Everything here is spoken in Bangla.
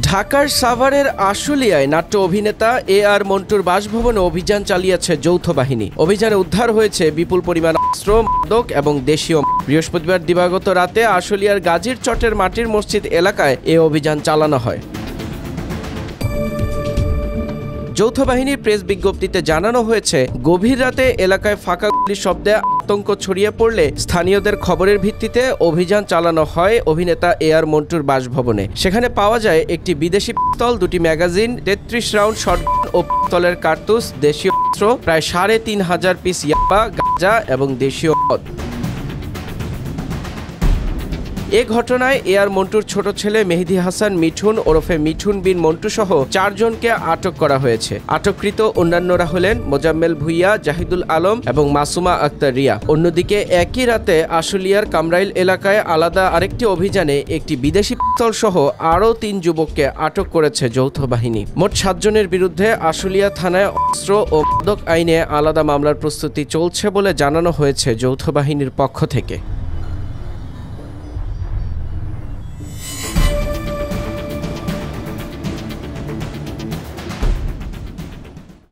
ঢাকার সাভারের আশুলিয়ায় নাট্য অভিনেতা আর মন্টুর বাসভবনে অভিযান চালিয়েছে যৌথ বাহিনী। অভিযানে উদ্ধার হয়েছে বিপুল পরিমাণ অস্ত্র, মাদক এবং দেশীয়। বৃহস্পতিবার দিবাগত রাতে আশুলিয়ার গাজীর চটের মাটির মসজিদ এলাকায় এ অভিযান চালানো হয়। যৌথ বাহিনীর প্রেস বিজ্ঞপ্তিতে জানানো হয়েছে, গভীর রাতে এলাকায় ফাঁকা গুলির শব্দে আতঙ্ক ছড়িয়ে পড়লে স্থানীয়দের খবরের ভিত্তিতে অভিযান চালানো হয় অভিনেতা আর মন্টুর বাসভবনে। সেখানে পাওয়া যায় একটি বিদেশি পিস্তল, 2টি ম্যাগাজিন, 33 রাউন্ড শটগান ও পিস্তলের কার্তুজ, দেশীয় অস্ত্র, প্রায় 3500 পিস ইয়াবা, গাঁজা এবং দেশীয় মদ। এ ঘটনায় আর মন্টুর ছোট ছেলে মেহেদী হাসান মিঠুন ওরফে মিঠুন বিন মন্টু সহ 4 জনকে আটক করা হয়েছে। আটককৃত অন্যান্যরা হলেন মোজাম্মেল ভুইয়া, জাহিদুল আলম এবং মাসুমা আক্তার রিয়া। অন্যদিকে একই রাতে আশুলিয়ার কামরাইল এলাকায় আলাদা আরেকটি অভিযানে একটি বিদেশি পিস্তল সহ আরও 3 যুবককে আটক করেছে যৌথ বাহিনী। মোট 7 জনের বিরুদ্ধে আশুলিয়া থানায় অস্ত্র ও মাদক আইনে আলাদা মামলার প্রস্তুতি চলছে বলে জানানো হয়েছে যৌথ বাহিনীর পক্ষ থেকে।